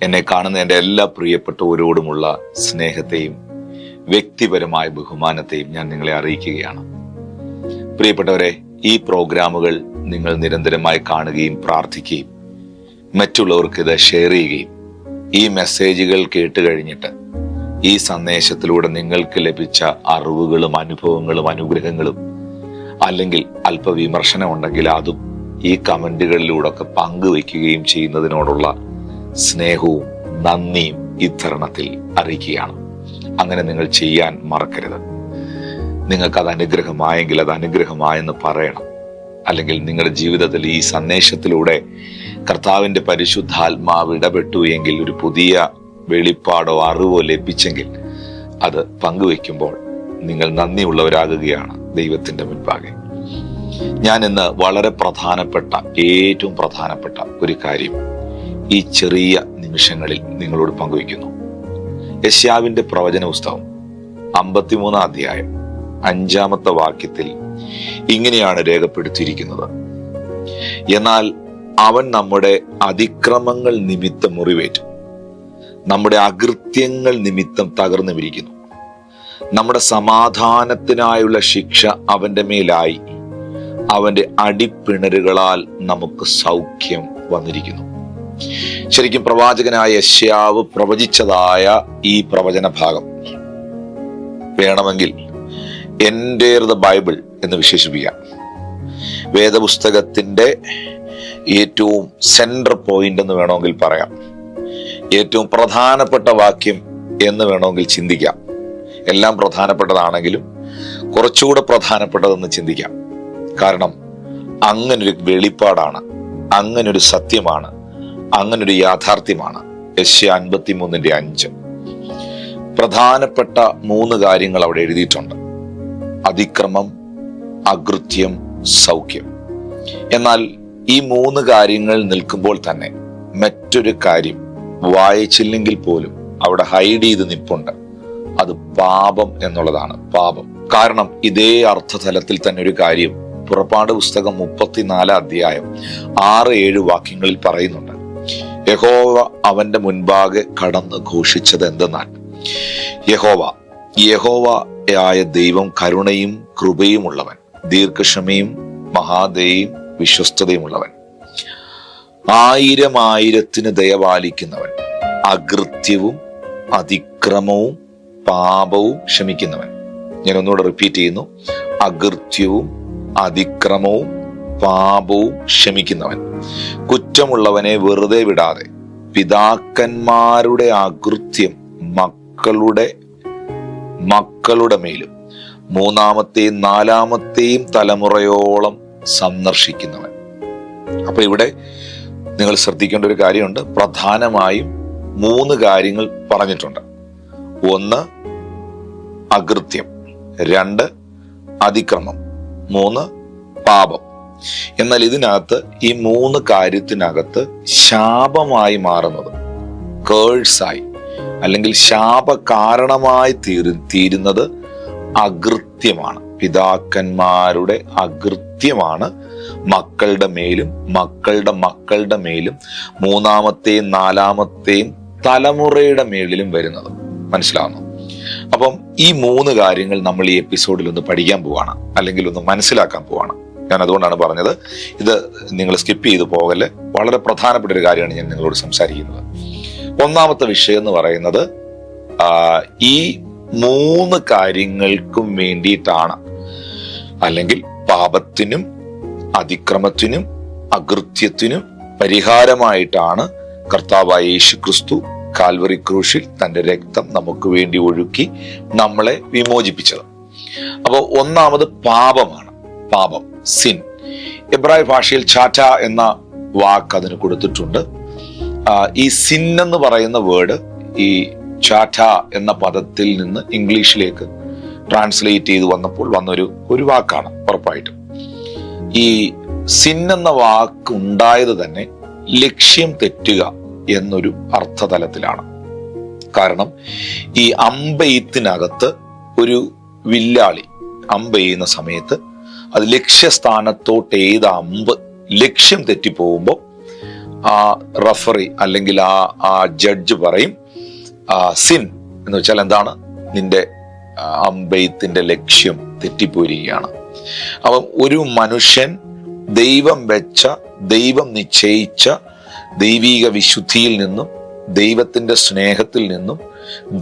എന്നെ കാണുന്ന എൻ്റെ എല്ലാ പ്രിയപ്പെട്ടവരോടുമുള്ള സ്നേഹത്തെയും വ്യക്തിപരമായ ബഹുമാനത്തെയും ഞാൻ നിങ്ങളെ അറിയിക്കുകയാണ്. പ്രിയപ്പെട്ടവരെ, ഈ പ്രോഗ്രാമുകൾ നിങ്ങൾ നിരന്തരമായി കാണുകയും പ്രാർത്ഥിക്കുകയും മറ്റുള്ളവർക്ക് ഇത് ഷെയർ ചെയ്യുകയും ഈ മെസ്സേജുകൾ കേട്ട് കഴിഞ്ഞിട്ട് ഈ സന്ദേശത്തിലൂടെ നിങ്ങൾക്ക് ലഭിച്ച അറിവുകളും അനുഭവങ്ങളും അനുഗ്രഹങ്ങളും അല്ലെങ്കിൽ അല്പവിമർശനം ഉണ്ടെങ്കിൽ അതും ഈ കമന്റുകളിലൂടെ ഒക്കെ പങ്കുവയ്ക്കുകയും ചെയ്യുന്നതിനോടുള്ള സ്നേഹവും നന്ദിയും ഈ തരുണത്തിൽ അറിയിക്കുകയാണ്. അങ്ങനെ നിങ്ങൾ ചെയ്യാൻ മറക്കരുത്. നിങ്ങൾക്ക് അത് അനുഗ്രഹമായെങ്കിൽ അത് അനുഗ്രഹമായെന്ന് പറയണം. അല്ലെങ്കിൽ നിങ്ങളുടെ ജീവിതത്തിൽ ഈ സന്ദേശത്തിലൂടെ കർത്താവിന്റെ പരിശുദ്ധാത്മാവ് ഇടപെട്ടു എങ്കിൽ, ഒരു പുതിയ വെളിപ്പാടോ അറിവോ ലഭിച്ചെങ്കിൽ അത് പങ്കുവെക്കുമ്പോൾ നിങ്ങൾ നന്ദിയുള്ളവരാകുകയാണ് ദൈവത്തിന്റെ മുൻപാകെ. ഞാൻ ഇന്ന് വളരെ ഏറ്റവും പ്രധാനപ്പെട്ട ഒരു കാര്യം ഈ ചെറിയ നിമിഷങ്ങളിൽ നിങ്ങളോട് പങ്കുവയ്ക്കുന്നു. യെശയ്യാവിന്റെ പ്രവചന പുസ്തകം 53 അധ്യായം 5 വാക്യത്തിൽ ഇങ്ങനെയാണ് രേഖപ്പെടുത്തിയിരിക്കുന്നത്: എന്നാൽ അവൻ നമ്മുടെ അതിക്രമങ്ങൾ നിമിത്തം മുറിവേറ്റു, നമ്മുടെ അകൃത്യങ്ങൾ നിമിത്തം തകർന്നു വിരിക്കുന്നു. നമ്മുടെ സമാധാനത്തിനായുള്ള ശിക്ഷ അവന്റെ മേലായി, അവന്റെ അടിപ്പിണരുകളാൽ നമുക്ക് സൗഖ്യം വന്നിരിക്കുന്നു. ശരിക്കും പ്രവാചകനായ യെശയ്യാവ് പ്രവചിച്ചതായ ഈ പ്രവചന ഭാഗം വേണമെങ്കിൽ എൻ്റെയർ ദ ബൈബിൾ എന്ന് വിശേഷിപ്പിക്കാം. വേദപുസ്തകത്തിന്റെ ഏറ്റവും സെൻട്രൽ പോയിന്റ് എന്ന് വേണമെങ്കിൽ പറയാം. ഏറ്റവും പ്രധാനപ്പെട്ട വാക്യം എന്ന് വേണമെങ്കിൽ ചിന്തിക്കാം. എല്ലാം പ്രധാനപ്പെട്ടതാണെങ്കിലും കുറച്ചുകൂടെ പ്രധാനപ്പെട്ടതെന്ന് ചിന്തിക്കാം. കാരണം അങ്ങനൊരു വെളിപ്പാടാണ്, അങ്ങനൊരു സത്യമാണ്, അങ്ങനൊരു യാഥാർത്ഥ്യമാണ് യെശയ്യാ 53:5. പ്രധാനപ്പെട്ട 3 കാര്യങ്ങൾ അവിടെ എഴുതിയിട്ടുണ്ട്: അതിക്രമം, അകൃത്യം, സൗഖ്യം. എന്നാൽ ഈ 3 കാര്യങ്ങൾ നിൽക്കുമ്പോൾ തന്നെ മറ്റൊരു കാര്യം വായിച്ചില്ലെങ്കിൽ പോലും അവിടെ ഹൈഡ് ചെയ്ത് നിൽപ്പുണ്ട്. അത് പാപം എന്നുള്ളതാണ്. പാപം. കാരണം ഇതേ അർത്ഥതലത്തിൽ തന്നെ ഒരു കാര്യം പുറപ്പാട് പുസ്തകം 34 അധ്യായം 6-7 വാക്യങ്ങളിൽ പറയുന്നുണ്ട്. യഹോവ അവന്റെ മുൻപാകെ കടന്ന് ഘോഷിച്ചത് എന്തെന്നാൽ, യഹോവയായ ദൈവം കരുണയും കൃപയും ഉള്ളവൻ, ദീർഘക്ഷമയും മഹാദയയും വിശ്വസ്തതയുമുള്ളവൻ, 1000 ദയപാലിക്കുന്നവൻ, അകൃത്യവും അതിക്രമവും പാപവും ക്ഷമിക്കുന്നവൻ. ഞാൻ ഒന്നുകൂടെ റിപ്പീറ്റ് ചെയ്യുന്നു: അകൃത്യവും അതിക്രമവും പാപവും ക്ഷമിക്കുന്നവൻ, കുറ്റമുള്ളവനെ വെറുതെ വിടാതെ, പിതാക്കന്മാരുടെ അകൃത്യം മക്കളുടെ മേലും 3-ാമത്തെയും 4-ാമത്തെയും തലമുറയോളം സന്ദർശിക്കുന്നവൻ. അപ്പൊ ഇവിടെ നിങ്ങൾ ശ്രദ്ധിക്കേണ്ട ഒരു കാര്യമുണ്ട്. പ്രധാനമായും 3 കാര്യങ്ങൾ പറഞ്ഞിട്ടുണ്ട്. 1 അകൃത്യം, 2 അതിക്രമം, 3 പാപം. എന്നാൽ ഇതിനകത്ത് ഈ 3 കാര്യത്തിനകത്ത് ശാപമായി മാറുന്നത്, കേഴ്സായി അല്ലെങ്കിൽ ശാപ കാരണമായി തീരുന്നത് അകൃത്യമാണ്. പിതാക്കന്മാരുടെ അകൃത്യമാണ് മക്കളുടെ മേലും മക്കളുടെ മേലും 3-ാമത്തെയും 4-ാമത്തെയും തലമുറയുടെ മേളിലും വരുന്നത്. മനസ്സിലാവുന്നു? അപ്പം ഈ 3 കാര്യങ്ങൾ നമ്മൾ ഈ എപ്പിസോഡിൽ ഒന്ന് പഠിക്കാൻ പോവാണ്, അല്ലെങ്കിൽ ഒന്ന് മനസ്സിലാക്കാൻ പോവാണ്. ഞാൻ അതുകൊണ്ടാണ് പറഞ്ഞത് ഇത് നിങ്ങൾ സ്കിപ്പ് ചെയ്ത് പോകല്ലേ. വളരെ പ്രധാനപ്പെട്ട ഒരു കാര്യമാണ് ഞാൻ നിങ്ങളോട് സംസാരിക്കുന്നത്. 1-ാമത്തെ വിഷയം എന്ന് പറയുന്നത് ഈ 3 കാര്യങ്ങൾക്കും വേണ്ടിയിട്ടാണ്, അല്ലെങ്കിൽ പാപത്തിനും അതിക്രമത്തിനും അകൃത്യത്തിനും പരിഹാരമായിട്ടാണ് കർത്താവായ യേശുക്രിസ്തു കാൽവറി ക്രൂശിൽ തന്റെ രക്തം നമുക്ക് വേണ്ടി ഒഴുക്കി നമ്മളെ വിമോചിപ്പിച്ചത്. അപ്പോൾ 1-ാമത് പാപമാണ്. പാപം, സിൻ. എബ്രായ ഭാഷയിൽ ചാറ്റ എന്ന വാക്ക് അതിന് കൊടുത്തിട്ടുണ്ട്. ഈ സിൻ എന്ന് പറയുന്ന വേർഡ് ഈ ചാറ്റ എന്ന പദത്തിൽ നിന്ന് ഇംഗ്ലീഷിലേക്ക് ട്രാൻസ്ലേറ്റ് ചെയ്ത് വന്നപ്പോൾ വന്നൊരു വാക്കാണ്. ഉറപ്പായിട്ടും ഈ സിൻ എന്ന വാക്ക് ഉണ്ടായത് തന്നെ ലക്ഷ്യം തെറ്റുക എന്നൊരു അർത്ഥതലത്തിലാണ്. കാരണം ഈ അമ്പെയ്ത്തിനകത്ത് ഒരു വില്ലാളി അമ്പെയ്യുന്ന സമയത്ത് അത് ലക്ഷ്യസ്ഥാനത്തോട്ട് എയ്ത അമ്പ് ലക്ഷ്യം തെറ്റിപ്പോകുമ്പോൾ ആ റഫറി അല്ലെങ്കിൽ ആ ജഡ്ജ് പറയും സിൻ എന്ന് വെച്ചാൽ എന്താണ്, നിന്റെ അമ്പെയ്ത്തിന്റെ ലക്ഷ്യം തെറ്റിപ്പോയിരിക്കുകയാണ്. അപ്പം ഒരു മനുഷ്യൻ ദൈവം വെച്ച, ദൈവം നിശ്ചയിച്ച ദൈവീക വിശുദ്ധിയിൽ നിന്നും, ദൈവത്തിന്റെ സ്നേഹത്തിൽ നിന്നും,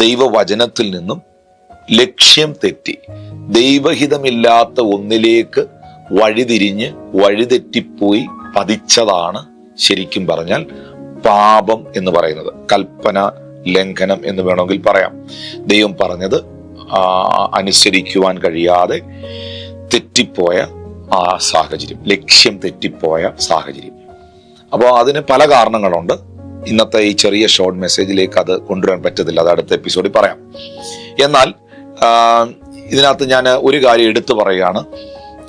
ദൈവവചനത്തിൽ നിന്നും ലക്ഷ്യം തെറ്റി ദൈവഹിതമില്ലാത്ത ഒന്നിലേക്ക് വഴിതിരിഞ്ഞ് വഴിതെറ്റിപ്പോയി പതിച്ചതാണ് ശരിക്കും പറഞ്ഞാൽ പാപം എന്ന് പറയുന്നത്. കൽപ്പന ലംഘനം എന്ന് വേണമെങ്കിൽ പറയാം. ദൈവം പറഞ്ഞത് അനുസരിക്കുവാൻ കഴിയാതെ തെറ്റിപ്പോയ ആ സാഹചര്യം, ലക്ഷ്യം തെറ്റിപ്പോയ സാഹചര്യം. അപ്പോൾ അതിന് പല കാരണങ്ങളുണ്ട്. ഇന്നത്തെ ഈ ചെറിയ ഷോർട്ട് മെസ്സേജിലേക്ക് അത് കൊണ്ടുവരാൻ പറ്റത്തില്ല, അത് അടുത്ത എപ്പിസോഡിൽ പറയാം. എന്നാൽ ഇതിനകത്ത് ഞാൻ ഒരു കാര്യം എടുത്തു പറയുകയാണ്.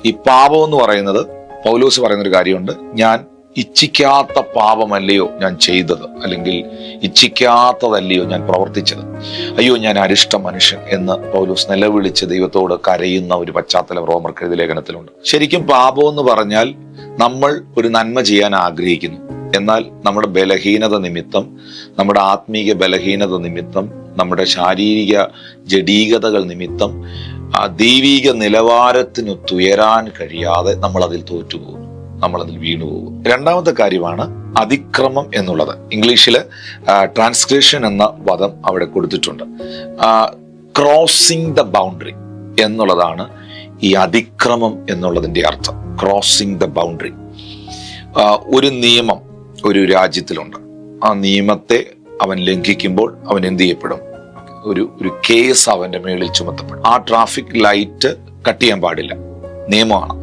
ഈ പാപം എന്ന് പറയുന്നത്, പൗലോസ് പറയുന്നൊരു കാര്യമുണ്ട്, ഞാൻ ഇച്ഛിക്കാത്ത പാപമല്ലയോ ഞാൻ ചെയ്തത്, അല്ലെങ്കിൽ ഇച്ഛിക്കാത്തതല്ലയോ ഞാൻ പ്രവർത്തിച്ചത്, അയ്യോ ഞാൻ അരിഷ്ട മനുഷ്യൻ എന്ന് പൗലോസ് നിലവിളിച്ച് ദൈവത്തോട് കരയുന്ന ഒരു പശ്ചാത്തലം റോമർക്കെഴുതിയ ലേഖനത്തിലുണ്ട്. ശരിക്കും പാപം എന്ന് പറഞ്ഞാൽ നമ്മൾ ഒരു നന്മ ചെയ്യാൻ ആഗ്രഹിക്കുന്നു, എന്നാൽ നമ്മുടെ ബലഹീനത നിമിത്തം, നമ്മുടെ ആത്മീക ബലഹീനത നിമിത്തം, നമ്മുടെ ശാരീരിക ജഡീകതകൾ നിമിത്തം ആ ദൈവീക നിലവാരത്തിനൊത്തുയരാൻ കഴിയാതെ നമ്മൾ അതിൽ തോറ്റുപോകും, നമ്മളതിൽ വീണുപോകും. രണ്ടാമത്തെ കാര്യമാണ് അതിക്രമം എന്നുള്ളത്. ഇംഗ്ലീഷില് ട്രാൻസ്ഗ്രഷൻ എന്ന പദം അവിടെ കൊടുത്തിട്ടുണ്ട്. ക്രോസിംഗ് ദ ബൗണ്ടറി എന്നുള്ളതാണ് ഈ അതിക്രമം എന്നുള്ളതിന്റെ അർത്ഥം. Crossing the boundary. ഒരു നിയമം ഒരു രാജ്യത്തിലുണ്ട്. ആ നിയമത്തെ അവൻ ലംഘിക്കുമ്പോൾ അവൻ എന്ത് ചെയ്യപ്പെടും? ഒരു കേസ് അവന്റെ മേളിൽ ചുമത്തപ്പെടും. ആ ട്രാഫിക് ലൈറ്റ് കട്ട് ചെയ്യാൻ പാടില്ല, നിയമമാണ്.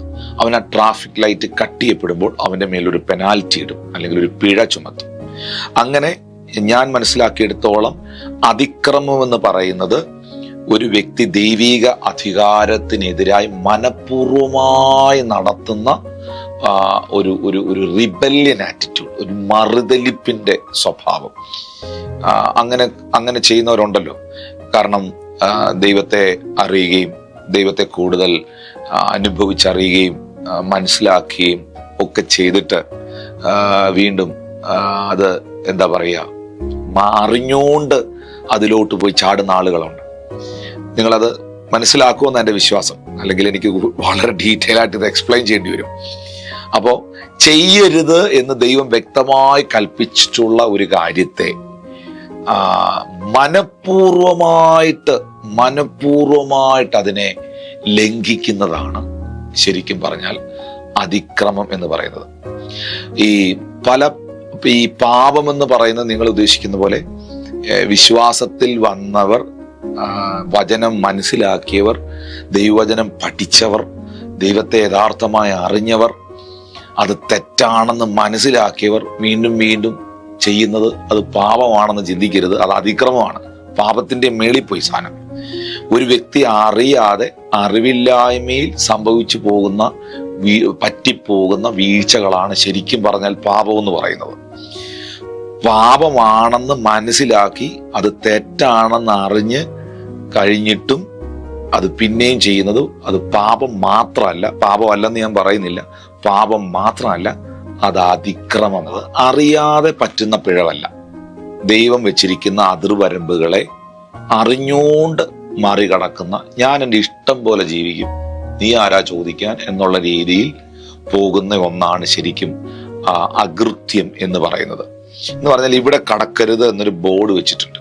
അവൻ ആ ട്രാഫിക് ലൈറ്റ് കട്ട് ചെയ്യപ്പെടുമ്പോൾ അവന്റെ മേലൊരു പെനാൽറ്റി ഇടും, അല്ലെങ്കിൽ ഒരു പിഴ ചുമത്തും. അങ്ങനെ ഞാൻ മനസ്സിലാക്കിയെടുത്തോളം അതിക്രമം എന്ന് പറയുന്നത് ഒരു വ്യക്തി ദൈവീക അധികാരത്തിനെതിരായി മനഃപൂർവമായി നടത്തുന്ന ഒരു റിബല്യൻ ആറ്റിറ്റ്യൂഡ്, ഒരു മറുതലിപ്പിന്റെ സ്വഭാവം. അങ്ങനെ ചെയ്യുന്നവരുണ്ടല്ലോ. കാരണം ദൈവത്തെ അറിയുകയും ദൈവത്തെ കൂടുതൽ അനുഭവിച്ചറിയുകയും മനസ്സിലാക്കുകയും ഒക്കെ ചെയ്തിട്ട് വീണ്ടും അത് എന്താ പറയുക, അറിഞ്ഞുകൊണ്ട് അതിലോട്ട് പോയി ചാടുന്ന ആളുകളുണ്ട്. നിങ്ങളത് മനസ്സിലാക്കുമെന്ന് എൻ്റെ വിശ്വാസം, അല്ലെങ്കിൽ എനിക്ക് വളരെ ഡീറ്റെയിൽ ആയിട്ട് ഇത് എക്സ്പ്ലെയിൻ ചെയ്യേണ്ടി വരും. അപ്പോൾ ചെയ്യരുത് എന്ന് ദൈവം വ്യക്തമായി കൽപ്പിച്ചിട്ടുള്ള ഒരു കാര്യത്തെ മനഃപൂർവമായിട്ട് അതിനെ ലംഘിക്കുന്നതാണ് ശരിക്കും പറഞ്ഞാൽ അതിക്രമം എന്ന് പറയുന്നത്. ഈ പാപം എന്ന് പറയുന്നത് നിങ്ങൾ ഉദ്ദേശിക്കുന്ന പോലെ വിശ്വാസത്തിൽ വന്നവർ, വചനം മനസ്സിലാക്കിയവർ, ദൈവവചനം പഠിച്ചവർ, ദൈവത്തെ യഥാർത്ഥമായി അറിഞ്ഞവർ, അത് തെറ്റാണെന്ന് മനസ്സിലാക്കിയവർ വീണ്ടും വീണ്ടും ചെയ്യുന്നത് അത് പാപമാണെന്ന് ചിന്തിക്കരുത്. അത് അതിക്രമമാണ്, പാപത്തിന്റെ മേളിൽ പോയി സാധനം. ഒരു വ്യക്തി അറിയാതെ അറിവില്ലായ്മയിൽ സംഭവിച്ചു പോകുന്ന പറ്റിപ്പോകുന്ന വീഴ്ചകളാണ് ശരിക്കും പറഞ്ഞാൽ പാപം എന്ന് പറയുന്നത്. പാപമാണെന്ന് മനസ്സിലാക്കി അത് തെറ്റാണെന്ന് അറിഞ്ഞ് കഴിഞ്ഞിട്ടും അത് പിന്നെയും ചെയ്യുന്നത് അത് പാപം മാത്രമല്ല, പാപമല്ലെന്ന് ഞാൻ പറയുന്നില്ല, പാപം മാത്രമല്ല, അത് അതിക്രമം. അറിയാതെ പറ്റുന്ന പിഴവല്ല, ദൈവം വെച്ചിരിക്കുന്ന അതിർവരമ്പുകളെ അറിഞ്ഞുകൊണ്ട് മറികടക്കുന്ന, ഞാൻ എൻ്റെ ഇഷ്ടം പോലെ ജീവിക്കും, നീ ആരാ ചോദിക്കാൻ എന്നുള്ള രീതിയിൽ പോകുന്ന ഒന്നാണ് ശരിക്കും അകൃത്യം എന്ന് പറയുന്നത്. എന്ന് പറഞ്ഞാൽ ഇവിടെ കടക്കരുത് എന്നൊരു ബോർഡ് വെച്ചിട്ടുണ്ട്,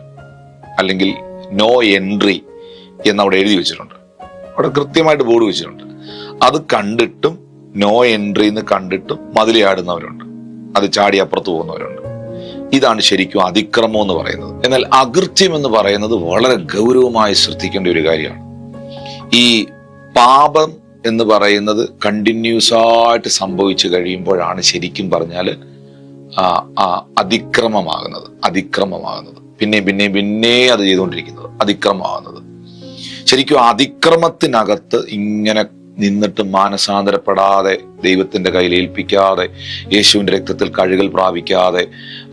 അല്ലെങ്കിൽ നോ എൻട്രി എന്നവിടെ എഴുതി വെച്ചിട്ടുണ്ട്. അവിടെ കൃത്യമായിട്ട് ബോർഡ് വെച്ചിട്ടുണ്ട്. അത് കണ്ടിട്ടും നോ എൻട്രി എന്ന് കണ്ടിട്ടും മതിലയാടുന്നവരുണ്ട്, അത് ചാടി അപ്പുറത്ത് പോകുന്നവരുണ്ട്. ഇതാണ് ശരിക്കും അതിക്രമം എന്ന് പറയുന്നത്. എന്നാൽ അകൃത്യം എന്ന് പറയുന്നത് വളരെ ഗൗരവമായി ശ്രദ്ധിക്കേണ്ട ഒരു കാര്യമാണ്. ഈ പാപം എന്ന് പറയുന്നത് കണ്ടിന്യൂസ് ആയിട്ട് സംഭവിച്ചു കഴിയുമ്പോഴാണ് ശരിക്കും പറഞ്ഞാൽ അതിക്രമമാകുന്നത്. പിന്നെ അത് ചെയ്തുകൊണ്ടിരിക്കുന്നത് അതിക്രമമാകുന്നത്. ശരിക്കും അതിക്രമത്തിനകത്ത് ഇങ്ങനെ നിന്നിട്ട് മാനസാന്തരപ്പെടാതെ, ദൈവത്തിന്റെ കയ്യിൽ ഏൽപ്പിക്കാതെ, യേശുവിന്റെ രക്തത്തിൽ കഴുകൽ പ്രാപിക്കാതെ,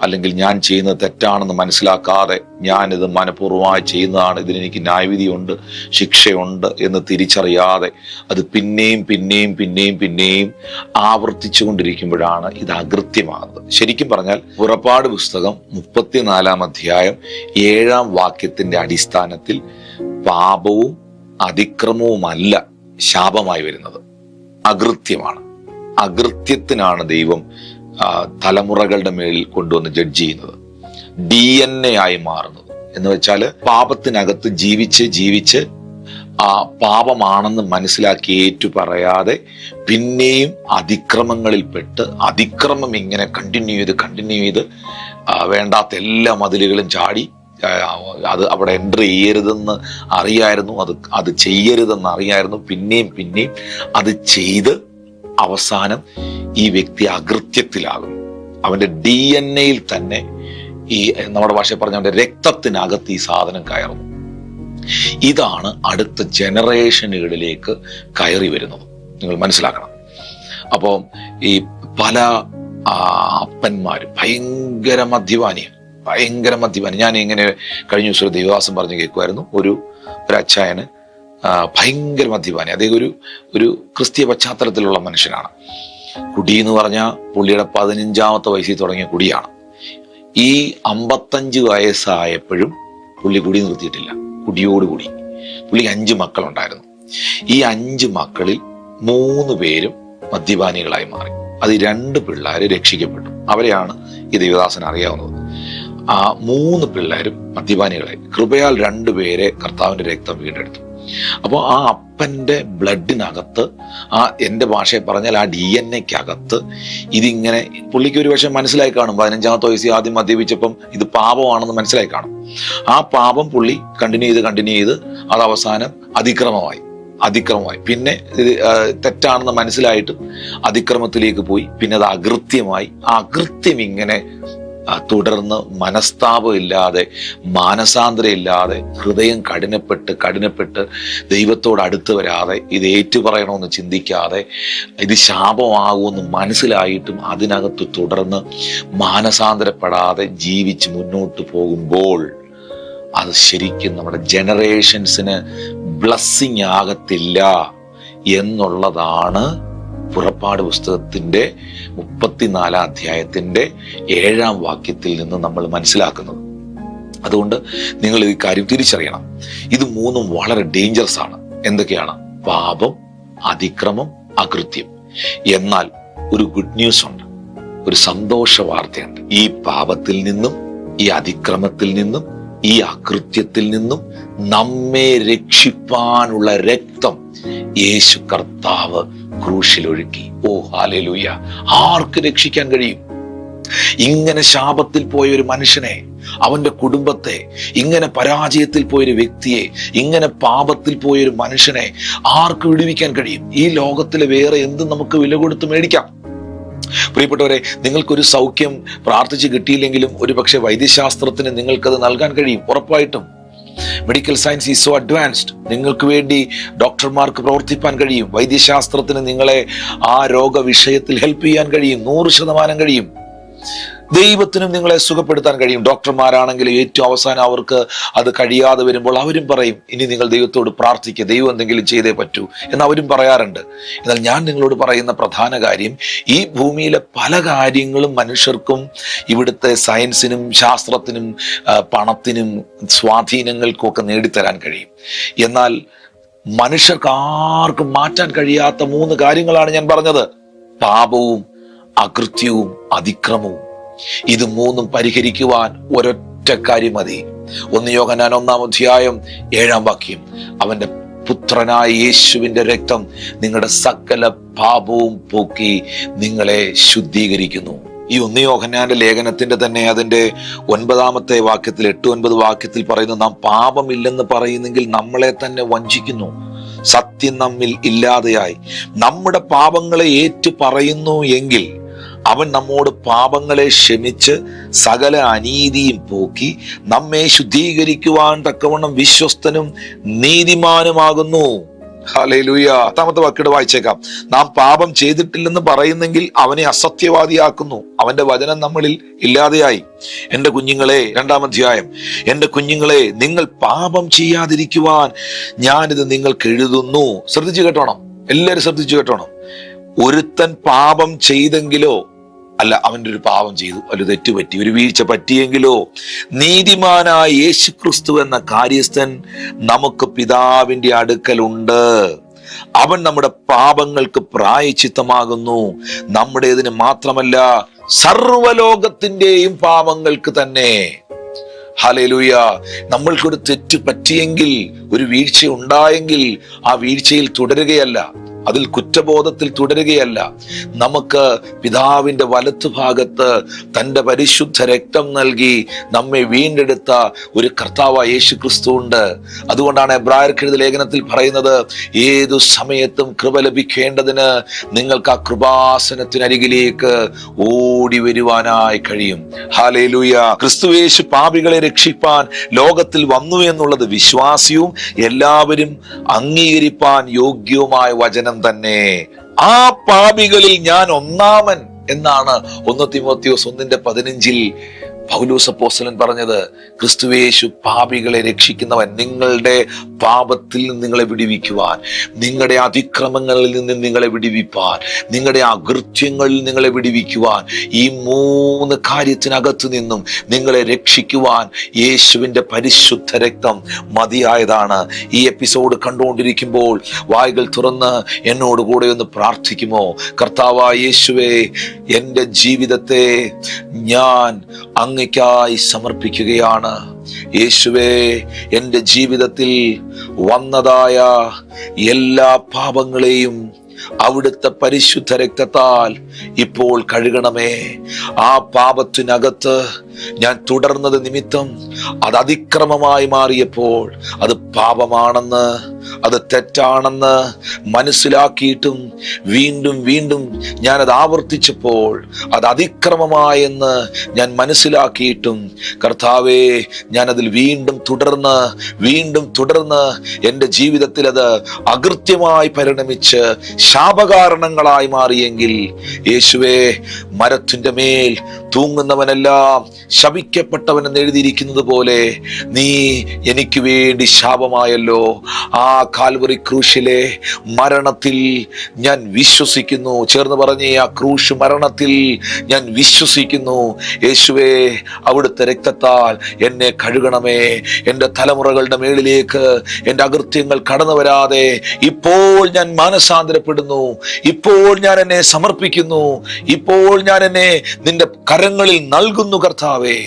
അല്ലെങ്കിൽ ഞാൻ ചെയ്യുന്നത് തെറ്റാണെന്ന് മനസ്സിലാക്കാതെ, ഞാനിത് മനഃപൂർവ്വമായി ചെയ്യുന്നതാണ്, ഇതിനെനിക്ക് ന്യായവിധിയുണ്ട്, ശിക്ഷയുണ്ട് എന്ന് തിരിച്ചറിയാതെ അത് പിന്നെയും പിന്നെയും പിന്നെയും പിന്നെയും ആവർത്തിച്ചു കൊണ്ടിരിക്കുമ്പോഴാണ് ഇത് അകൃത്യമാകുന്നത്. ശരിക്കും പറഞ്ഞാൽ പുറപ്പാട് പുസ്തകം 34 അധ്യായം 7 വാക്യത്തിന്റെ അടിസ്ഥാനത്തിൽ പാപവും അതിക്രമവുമല്ല ശാപമായി വരുന്നത്, അകൃത്യമാണ്. അകൃത്യത്തിനാണ് ദൈവം തലമുറകളുടെ മേളിൽ കൊണ്ടുവന്ന് ജഡ്ജ് ചെയ്യുന്നത്, DNA ആയി മാറുന്നത്. എന്ന് വെച്ചാൽ പാപത്തിനകത്ത് ജീവിച്ച് ആ പാപമാണെന്ന് മനസ്സിലാക്കി ഏറ്റു പറയാതെ പിന്നെയും അതിക്രമങ്ങളിൽപ്പെട്ട് അതിക്രമം ഇങ്ങനെ കണ്ടിന്യൂ ചെയ്ത് വേണ്ടാത്ത എല്ലാ മതിലുകളും ചാടി, അത് അവിടെ എൻട്രി ചെയ്യരുതെന്ന് അറിയായിരുന്നു, അത് ചെയ്യരുതെന്ന് അറിയായിരുന്നു, പിന്നെയും അത് ചെയ്ത് അവസാനം ഈ വ്യക്തി അകൃത്യത്തിലാകും. അവന്റെ DNA തന്നെ, ഈ നമ്മുടെ ഭാഷയിൽ പറഞ്ഞ അവന്റെ രക്തത്തിനകത്ത് ഈ സാധനം കയറുന്നു. ഇതാണ് അടുത്ത ജനറേഷനുകളിലേക്ക് കയറി വരുന്നത്. നിങ്ങൾ മനസ്സിലാക്കണം. അപ്പോൾ ഈ പല അപ്പന്മാരും ഭയങ്കര മദ്യപാനി. ഞാൻ ഇങ്ങനെ കഴിഞ്ഞ ദിവസം ഒരു ദൈവദാസൻ പറഞ്ഞു കേൾക്കുമായിരുന്നു. ഒരു അച്ചായന് ഭയങ്കര മദ്യപാനി. അദ്ദേഹം ഒരു ക്രിസ്തീയ പശ്ചാത്തലത്തിലുള്ള മനുഷ്യനാണ്. കുടി എന്ന് പറഞ്ഞാൽ പുള്ളിയുടെ 15ാമത്തെ വയസ്സിൽ തുടങ്ങിയ കുടിയാണ്. ഈ 55 വയസ്സായപ്പോഴും പുള്ളി കുടി നിർത്തിയിട്ടില്ല. കുടിയോടുകൂടി. പുള്ളിക്ക് 5 മക്കളുണ്ടായിരുന്നു. ഈ 5 മക്കളിൽ 3 പേരും മദ്യപാനികളായി മാറി. അത് 2 പിള്ളേര് രക്ഷിക്കപ്പെട്ടു. അവരെയാണ് ഈ ദൈവദാസൻ അറിയാവുന്നത്. ആ 3 പിള്ളേരും മദ്യപാനികളായി. കൃപയാൽ 2 പേരെ കർത്താവിന്റെ രക്തം വീണ്ടെടുത്തു. അപ്പോൾ ആ അപ്പന്റെ ബ്ലഡിനകത്ത്, എൻ്റെ ഭാഷയെ പറഞ്ഞാൽ ആ DNA-ക്കകത്ത് ഇതിങ്ങനെ, പുള്ളിക്ക് ഒരു പക്ഷെ മനസ്സിലായി കാണും. 15ാമത്തെ വയസ്സിൽ ആദ്യം മദ്യപിച്ചപ്പം ഇത് പാപമാണെന്ന് മനസ്സിലായി കാണും. ആ പാപം പുള്ളി കണ്ടിന്യൂ ചെയ്ത് അത് അവസാനം അതിക്രമമായി. പിന്നെ ഇത് തെറ്റാണെന്ന് മനസ്സിലായിട്ടും അതിക്രമത്തിലേക്ക് പോയി. പിന്നെ അത് അകൃത്യമായി. ആ അകൃത്യം ഇങ്ങനെ തുടർന്ന് മനസ്താപം ഇല്ലാതെ, മാനസാന്തരം ഇല്ലാതെ, ഹൃദയം കഠിനപ്പെട്ട് ദൈവത്തോട് അടുത്ത് വരാതെ, ഇത് ഏറ്റുപറയണമെന്ന് ചിന്തിക്കാതെ, ഇത് ശാപമാകുമെന്ന് മനസ്സിലായിട്ടും അതിനകത്ത് തുടർന്ന് മാനസാന്തരപ്പെടാതെ ജീവിച്ച് മുന്നോട്ട് പോകുമ്പോൾ അത് ശരിക്കും നമ്മുടെ ജനറേഷൻസിന് ബ്ലെസ്സിങ് ആകത്തില്ല എന്നുള്ളതാണ് പുറപ്പാട് പുസ്തകത്തിന്റെ 34 അധ്യായത്തിന്റെ 7 വാക്യത്തിൽ നിന്ന് നമ്മൾ മനസ്സിലാക്കുന്നത്. അതുകൊണ്ട് നിങ്ങൾ ഈ കാര്യം തിരിച്ചറിയണം. ഇത് 3 വളരെ ഡേഞ്ചറസ് ആണ്. എന്തൊക്കെയാണ്? പാപം, അതിക്രമം, അകൃത്യം. എന്നാൽ ഒരു ഗുഡ് ന്യൂസ് ഉണ്ട്, ഒരു സന്തോഷ വാർത്തയുണ്ട്. ഈ പാപത്തിൽ നിന്നും, ഈ അതിക്രമത്തിൽ നിന്നും, ഈ അകൃത്യത്തിൽ നിന്നും നമ്മെ രക്ഷിപ്പാനുള്ള രക്തം യേശു കർത്താവ് ക്രൂശിൽ ഒഴുക്കി. ഓ ഹല്ലേലൂയ! ആർക്ക് രക്ഷിക്കാൻ കഴിയും? ഇങ്ങനെ ശാപത്തിൽ പോയ ഒരു മനുഷ്യനെ, അവന്റെ കുടുംബത്തെ, ഇങ്ങനെ പരാജയത്തിൽ പോയൊരു വ്യക്തിയെ, ഇങ്ങനെ പാപത്തിൽ പോയൊരു മനുഷ്യനെ ആർക്ക് വിടുവിക്കാൻ കഴിയും? ഈ ലോകത്തിലെ വേറെ എന്തും നമുക്ക് വില കൊടുത്ത് മേടിക്കാം. പ്രിയപ്പെട്ടവരെ, നിങ്ങൾക്കൊരു സൗഖ്യം പ്രാർത്ഥിച്ച് കിട്ടിയില്ലെങ്കിലും ഒരു പക്ഷേ വൈദ്യശാസ്ത്രത്തിന് നിങ്ങൾക്കത് നൽകാൻ കഴിയും. ഉറപ്പായിട്ടും medical science is so advanced. നിങ്ങൾക്ക് വേണ്ടി ഡോക്ടർമാർക്ക് പ്രവർത്തിപ്പാൻ കഴിയും. വൈദ്യശാസ്ത്രത്തിന് നിങ്ങളെ ആ രോഗവിഷയത്തിൽ ഹെൽപ്പ് ചെയ്യാൻ കഴിയും. 100% കഴിയും. ദൈവത്തിനും നിങ്ങളെ സുഖപ്പെടുത്താൻ കഴിയും. ഡോക്ടർമാരാണെങ്കിൽ ഏറ്റവും അവസാനം അവർക്ക് അത് കഴിയാതെ വരുമ്പോൾ അവരും പറയും, ഇനി നിങ്ങൾ ദൈവത്തോട് പ്രാർത്ഥിക്കുക, ദൈവം എന്തെങ്കിലും ചെയ്തേ പറ്റൂ എന്ന് അവരും പറയാറുണ്ട്. എന്നാൽ ഞാൻ നിങ്ങളോട് പറയുന്ന പ്രധാന കാര്യം, ഈ ഭൂമിയിലെ പല കാര്യങ്ങളും മനുഷ്യർക്കും ഇവിടുത്തെ സയൻസിനും ശാസ്ത്രത്തിനും പണത്തിനും സ്വാധീനങ്ങൾക്കും ഒക്കെ നേടിത്തരാൻ കഴിയും. എന്നാൽ മനുഷ്യർക്ക് ആർക്കും മാറ്റാൻ കഴിയാത്ത 3 കാര്യങ്ങളാണ് ഞാൻ പറഞ്ഞത്: പാപവും, അകൃത്യവും, അതിക്രമവും. ഇത് 3 പരിഹരിക്കുവാൻ ഒരൊറ്റ കാര്യം മതി. 1 യോഹന്നാൻ 1 അധ്യായം 7 വാക്യം, അവന്റെ പുത്രനായ യേശുവിന്റെ രക്തം നിങ്ങളുടെ സകല പാപവും പോക്കി നിങ്ങളെ ശുദ്ധീകരിക്കുന്നു. ഈ 1 യോഹന്നാന്റെ ലേഖനത്തിന്റെ തന്നെ അതിന്റെ 9-ാമത്തെ വാക്യത്തിൽ, 8-9 വാക്യത്തിൽ പറയുന്നു, നാം പാപമില്ലെന്ന് പറയുന്നെങ്കിൽ നമ്മളെ തന്നെ വഞ്ചിക്കുന്നു, സത്യം നമ്മിൽ ഇല്ലാതെയായി. നമ്മുടെ പാപങ്ങളെ ഏറ്റു പറയുന്നു എങ്കിൽ അവൻ നമ്മോട് പാപങ്ങളെ ക്ഷമിച്ച് സകല അനീതിയും പോക്കി നമ്മെ ശുദ്ധീകരിക്കുവാൻ തക്കവണ്ണം വിശ്വസ്തനും നീതിമാനുമാകുന്നു. ഹല്ലേലൂയ. 10ാമത്തെ വാക്യം വായിച്ചേക്കാം. നാം പാപം ചെയ്തിട്ടില്ലെന്ന് പറയുന്നെങ്കിൽ അവനെ അസത്യവാദിയാക്കുന്നു, അവന്റെ വചനം നമ്മളിൽ ഇല്ലാതെയായി. എന്റെ കുഞ്ഞുങ്ങളെ, 2-ാം അധ്യായം, എന്റെ കുഞ്ഞുങ്ങളെ, നിങ്ങൾ പാപം ചെയ്യാതിരിക്കുവാൻ ഞാനിത് നിങ്ങൾക്ക് എഴുതുന്നു. ശ്രദ്ധിച്ചു കേട്ടോണം, എല്ലാവരും ശ്രദ്ധിച്ചു കേട്ടോണം. ഒരുത്തൻ പാപം ചെയ്തെങ്കിലോ, അല്ല അവന്റെ ഒരു പാപം ചെയ്തു, ഒരു തെറ്റുപറ്റി, ഒരു വീഴ്ച പറ്റിയെങ്കിലോ, നീതിമാനായ യേശുക്രിസ്തു എന്ന കാര്യസ്ഥൻ നമുക്ക് പിതാവിന്റെ അടുക്കലുണ്ട്. അവൻ നമ്മുടെ പാപങ്ങൾക്ക് പ്രായശ്ചിത്തമാകുന്നു, നമ്മുടേതിന് മാത്രമല്ല സർവ്വലോകത്തിന്റെയും പാപങ്ങൾക്ക് തന്നെ. ഹല്ലേലൂയ. നമ്മൾക്കൊരു തെറ്റ് പറ്റിയെങ്കിൽ, ഒരു വീഴ്ച ഉണ്ടായെങ്കിൽ ആ വീഴ്ചയിൽ തുടരുകയല്ല, അതിൽ കുറ്റബോധത്തിൽ തുടരുകയല്ല. നമുക്ക് പിതാവിന്റെ വലത്തുഭാഗത്ത് തന്റെ പരിശുദ്ധ രക്തം നൽകി നമ്മെ വീണ്ടെടുത്ത ഒരു കർത്താവായ യേശു ക്രിസ്തു ഉണ്ട്. അതുകൊണ്ടാണ് എബ്രായർക്കെഴുതിയ ലേഖനത്തിൽ പറയുന്നത്, ഏതു സമയത്തും കൃപ ലഭിക്കേണ്ടതിന് നിങ്ങൾക്ക് ആ കൃപാസനത്തിനരികിലേക്ക് ഓടി വരുവാനായി കഴിയും. ഹല്ലേലൂയ. ക്രിസ്തുയേശു പാപികളെ രക്ഷിപ്പാൻ ലോകത്തിൽ വന്നു എന്നുള്ളത് വിശ്വാസിയും എല്ലാവരും അംഗീകരിപ്പാൻ യോഗ്യവുമായ വചനം തന്നെ. ആ പാപികളിൽ ഞാൻ ഒന്നാമൻ എന്നാണ് 1 തിമോത്തിയോസ് 1:15 പൗലോസ് അപ്പോസ്തലൻ പറഞ്ഞത്. ക്രിസ്തുയേശു പാപികളെ രക്ഷിക്കുന്നവൻ, നിങ്ങളുടെ പാപത്തിൽ നിന്ന് നിങ്ങളെ വിടുവിക്കുവാൻ, നിങ്ങളുടെ അതിക്രമങ്ങളിൽ നിന്ന് നിങ്ങളെ വിടുവിപ്പാൻ, നിങ്ങളുടെ അകൃത്യങ്ങളിൽ നിങ്ങളെ വിടുവിക്കുവാൻ, ഈ 3 കാര്യത്തിനകത്തു നിന്നും നിങ്ങളെ രക്ഷിക്കുവാൻ യേശുവിന്റെ പരിശുദ്ധ രക്തം മതിയായതാണ്. ഈ എപ്പിസോഡ് കണ്ടുകൊണ്ടിരിക്കുമ്പോൾ വായ്കൾ തുറന്ന് എന്നോട് കൂടെ ഒന്ന് പ്രാർത്ഥിക്കുമോ? കർത്താവായ യേശുവേ, എൻ്റെ ജീവിതത്തെ ഞാൻ അങ്ങയ്ക്കായി സമർപ്പിക്കുകയാണ്. യേശുവേ, എൻ്റെ ജീവിതത്തിൽ വന്നതായ എല്ലാ പാപങ്ങളെയും അവിടുത്തെ പരിശുദ്ധ രക്തത്താൽ ഇപ്പോൾ കഴുകണമേ. ആ പാപത്തിനകത്ത് ഞാൻ തുടർന്നത് നിമിത്തം അത് അതിക്രമമായി മാറിയപ്പോൾ, അത് പാപമാണെന്ന്, അത് തെറ്റാണെന്ന് മനസ്സിലാക്കിയിട്ടും വീണ്ടും വീണ്ടും ഞാനത് ആവർത്തിച്ചപ്പോൾ അത് അതിക്രമമായെന്ന് ഞാൻ മനസ്സിലാക്കിയിട്ടും, കർത്താവേ, ഞാനതിൽ വീണ്ടും തുടർന്ന് എൻ്റെ ജീവിതത്തിൽ അത് അകൃത്യമായി പരിണമിച്ച് ശാപകാരണങ്ങളായി മാറിയെങ്കിൽ, യേശുവേ, മരത്തിന്റെ മേൽ തൂങ്ങുന്നവനെല്ലാം ശപിക്കപ്പെട്ടവനെന്ന് എഴുതിയിരിക്കുന്നത് പോലെ നീ എനിക്ക് വേണ്ടി ശാപമായല്ലോ. ആ കാൽവറി ക്രൂശിലെ മരണത്തിൽ ഞാൻ വിശ്വസിക്കുന്നു. ചേർന്ന് പറഞ്ഞേ, ആ ക്രൂശ് മരണത്തിൽ ഞാൻ വിശ്വസിക്കുന്നു. യേശുവേ, അവിടുത്തെ രക്തത്താൽ എന്നെ കഴുകണമേ. എൻ്റെ തലമുറകളുടെ മേളിലേക്ക് എൻ്റെ അകൃത്യങ്ങൾ കടന്നു വരാതെ ഇപ്പോൾ ഞാൻ മാനസാന്തരപ്പെടുന്നു. ഇപ്പോൾ ഞാൻ എന്നെ സമർപ്പിക്കുന്നു. ഇപ്പോൾ ഞാൻ എന്നെ നിന്റെ കരങ്ങളിൽ നൽകുന്നു കർത്താവേ.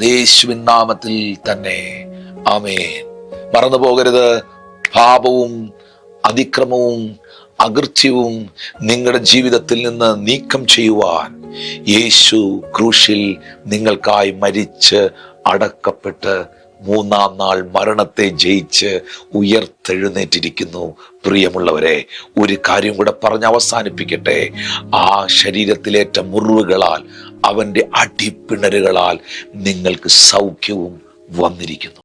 യേശുവിൻ നാമത്തിൽ തന്നെ, ആമേൻ. മറന്നു പോകരുത്, പാപവും അതിക്രമവും അകൃത്യവും നിങ്ങളുടെ ജീവിതത്തിൽ നിന്ന് നീക്കം ചെയ്യുവാൻ യേശു ക്രൂശിൽ നിങ്ങൾക്കായി മരിച്ച് അടക്കപ്പെട്ട് 3-ാം നാൾ മരണത്തെ ജയിച്ച് ഉയർത്തെഴുന്നേറ്റിരിക്കുന്നു. പ്രിയമുള്ളവരെ, ഒരു കാര്യം കൂടെ പറഞ്ഞ് അവസാനിപ്പിക്കട്ടെ. ആ ശരീരത്തിലേറ്റ മുറിവുകളാൽ, അവന്റെ അടിപ്പിണരുകളാൽ നിങ്ങൾക്ക് സൗഖ്യവും വന്നിരിക്കുന്നു.